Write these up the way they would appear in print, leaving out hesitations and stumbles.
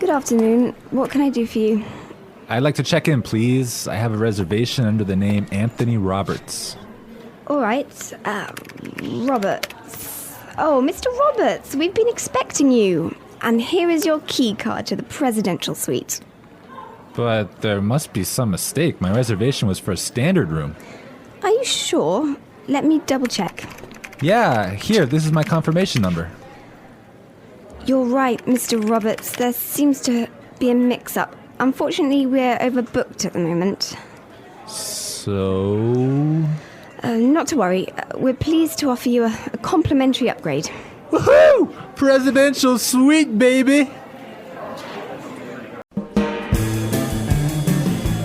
Good afternoon. What can I do for you? I'd like to check in, please. I have a reservation under the name Anthony Roberts. All right. Roberts. Oh, Mr. Roberts, we've been expecting you. And here is your key card to the presidential suite. But there must be some mistake. My reservation was for a standard room. Are you sure? Let me double check. Yeah, here, this is my confirmation number. You're right, Mr. Roberts. There seems to be a mix-up. Unfortunately, we're overbooked at the moment. So... Not to worry. We're pleased to offer you a complimentary upgrade. Woohoo! Presidential suite, baby!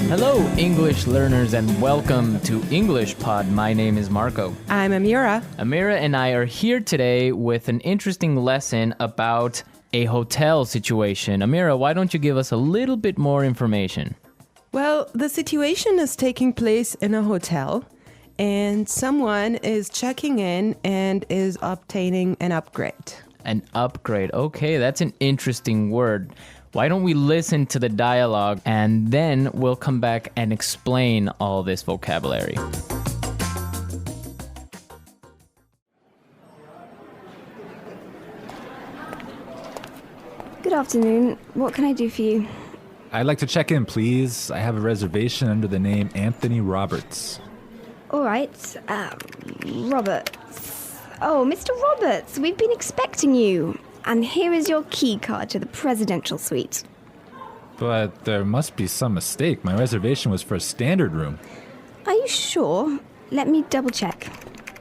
Hello, English learners, and welcome to English Pod. My name is Marco. I'm Amira. Amira and I are here today with an interesting lesson about a hotel situation. Amira, why don't you give us a little bit more information? Well, the situation is taking place in a hotel, and someone is checking in and is obtaining an upgrade. An upgrade. Okay, that's an interesting word. Why don't we listen to the dialogue and then we'll come back and explain all this vocabulary. Good afternoon. What can I do for you? I'd like to check in, please. I have a reservation under the name Anthony Roberts. All right. Roberts. Oh, Mr. Roberts, we've been expecting you. And here is your key card to the presidential suite. But there must be some mistake. My reservation was for a standard room. Are you sure? Let me double check.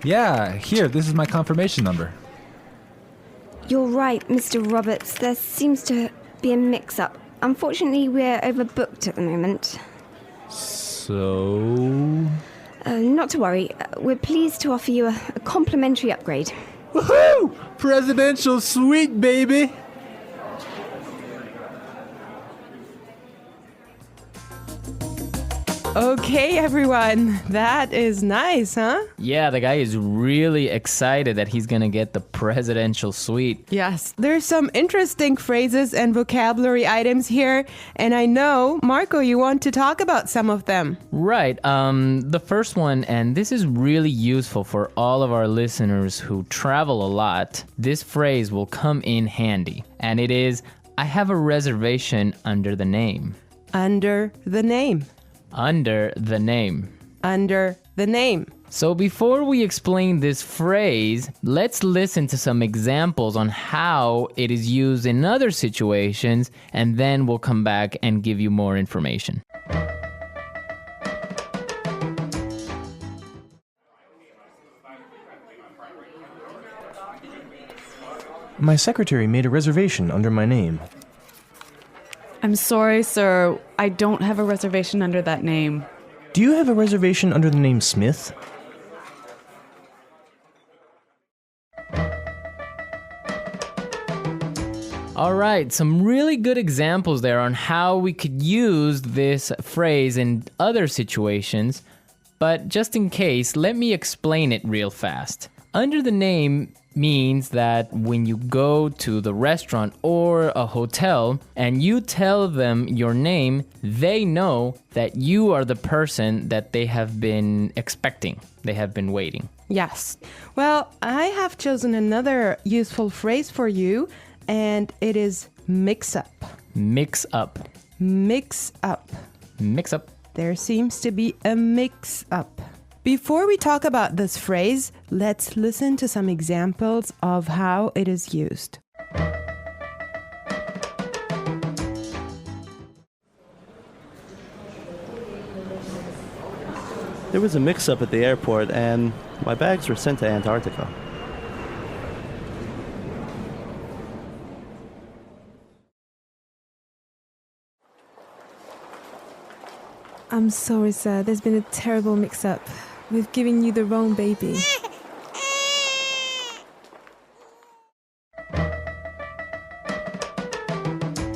Yeah, here, this is my confirmation number. You're right, Mr. Roberts. There seems to be a mix-up. Unfortunately, we're overbooked at the moment. So... Not to worry. We're pleased to offer you a complimentary upgrade. Woohoo! Presidential suite, baby! Okay, everyone. That is nice, huh? Yeah, the guy is really excited that he's gonna get the presidential suite. Yes, there's some interesting phrases and vocabulary items here, and I know, Marco, you want to talk about some of them. Right, the first one, and this is really useful for all of our listeners who travel a lot. This phrase will come in handy, and it is, I have a reservation under the name. Under the name. Under the name. Under the name. So before we explain this phrase, let's listen to some examples on how it is used in other situations, and then we'll come back and give you more information. My secretary made a reservation under my name. I'm sorry, sir. I don't have a reservation under that name. Do you have a reservation under the name Smith? All right, some really good examples there on how we could use this phrase in other situations, but just in case, let me explain it real fast. Under the name means that when you go to the restaurant or a hotel and you tell them your name, they know that you are the person that they have been expecting. They have been waiting. Yes. Well, I have chosen another useful phrase for you, and it is mix up. Mix up. Mix up. Mix up. There seems to be a mix up. Before we talk about this phrase, let's listen to some examples of how it is used. There was a mix-up at the airport and my bags were sent to Antarctica. I'm sorry, sir. There's been a terrible mix-up. We've given you the wrong baby.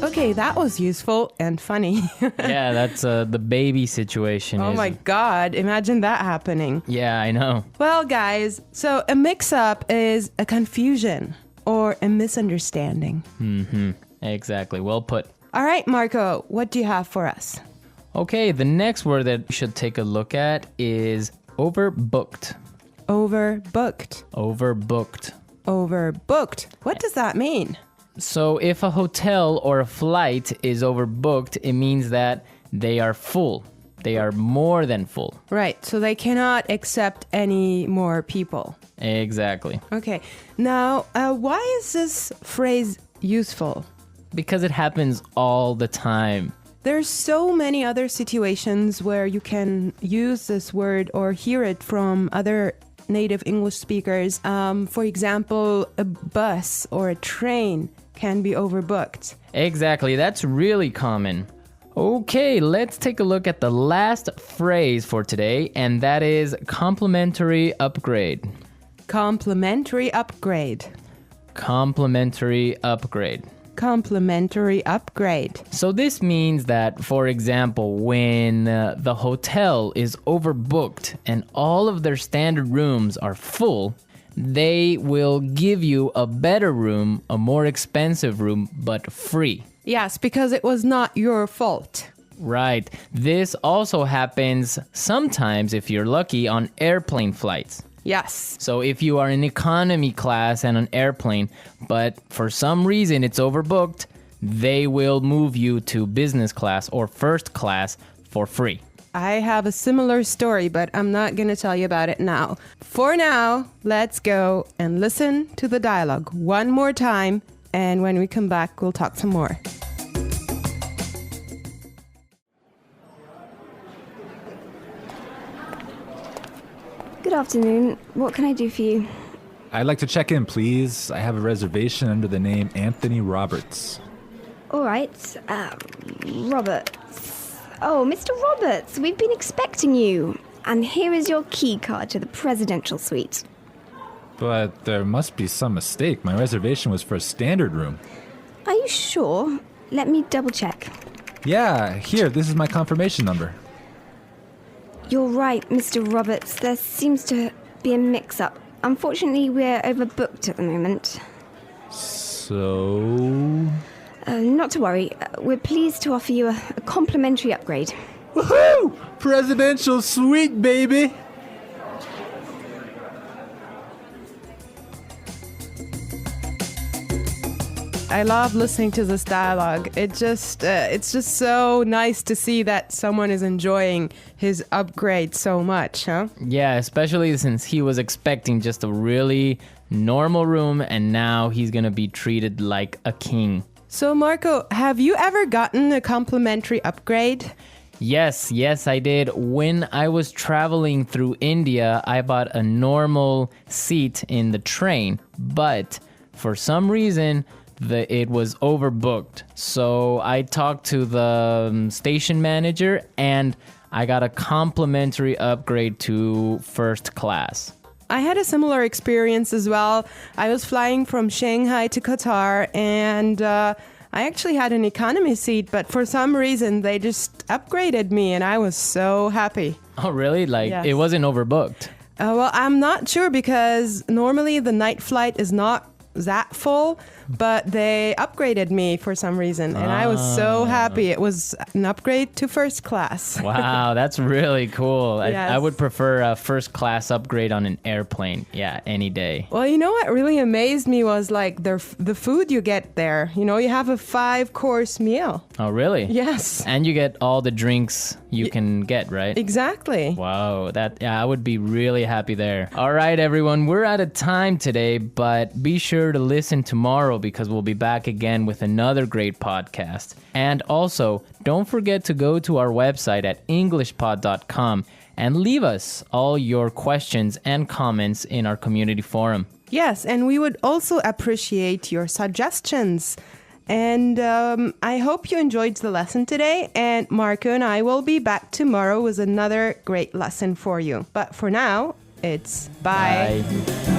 Okay, that was useful and funny. Yeah, that's the baby situation. Oh my God, imagine that happening. Yeah, I know. Well, guys, so a mix-up is a confusion or a misunderstanding. Mm-hmm. Exactly. Well put. All right, Marco, what do you have for us? Okay, the next word that we should take a look at is overbooked. Overbooked. Overbooked. Overbooked. What does that mean? So if a hotel or a flight is overbooked, it means that they are full. They are more than full. Right, so they cannot accept any more people. Exactly. Okay, now why is this phrase useful? Because it happens all the time. There's so many other situations where you can use this word or hear it from other native English speakers. For example, a bus or a train can be overbooked. Exactly, that's really common. Okay, let's take a look at the last phrase for today, and that is complimentary upgrade. Complimentary upgrade. Complimentary upgrade. Complimentary upgrade. So this means that, for example, when the hotel is overbooked and all of their standard rooms are full, they will give you a better room, a more expensive room, but free. Yes, because it was not your fault. Right. This also happens sometimes, if you're lucky, on airplane flights. Yes. So if you are in economy class and an airplane, but for some reason it's overbooked, they will move you to business class or first class for free. I have a similar story, but I'm not going to tell you about it now. For now, let's go and listen to the dialogue one more time, and when we come back, we'll talk some more. Good afternoon. What can I do for you? I'd like to check in, please. I have a reservation under the name Anthony Roberts. All right. Roberts. Oh, Mr. Roberts, we've been expecting you. And here is your key card to the presidential suite. But there must be some mistake. My reservation was for a standard room. Are you sure? Let me double check. Yeah, here, this is my confirmation number. You're right, Mr. Roberts. There seems to be a mix-up. Unfortunately, we're overbooked at the moment. So... Not to worry. We're pleased to offer you a complimentary upgrade. Woohoo! Presidential suite, baby! I love listening to this dialogue. It's just so nice to see that someone is enjoying his upgrade so much, huh? Yeah, especially since he was expecting just a really normal room and now he's gonna be treated like a king. So Marco, have you ever gotten a complimentary upgrade? Yes, I did. When I was traveling through India, I bought a normal seat in the train, but for some reason, it was overbooked. So I talked to the station manager and I got a complimentary upgrade to first class. I had a similar experience as well. I was flying from Shanghai to Qatar and I actually had an economy seat, but for some reason they just upgraded me and I was so happy. Oh, really? Like, Yes. It wasn't overbooked? Well, I'm not sure because normally the night flight is not that full, but they upgraded me for some reason and I was so happy. It was an upgrade to first class. Wow, that's really cool. Yes. I would prefer a first class upgrade on an airplane. Yeah, any day. Well, you know what really amazed me was like the food you get there. You know, you have a 5-course meal. Oh, really? Yes. And you get all the drinks you can get, right? Exactly. Wow, I would be really happy there. All right, everyone, we're out of time today, but be sure to listen tomorrow because we'll be back again with another great podcast. And also, don't forget to go to our website at englishpod.com and leave us all your questions and comments in our community forum. Yes, and we would also appreciate your suggestions. And I hope you enjoyed the lesson today. And Marco and I will be back tomorrow with another great lesson for you. But for now, it's bye. Bye.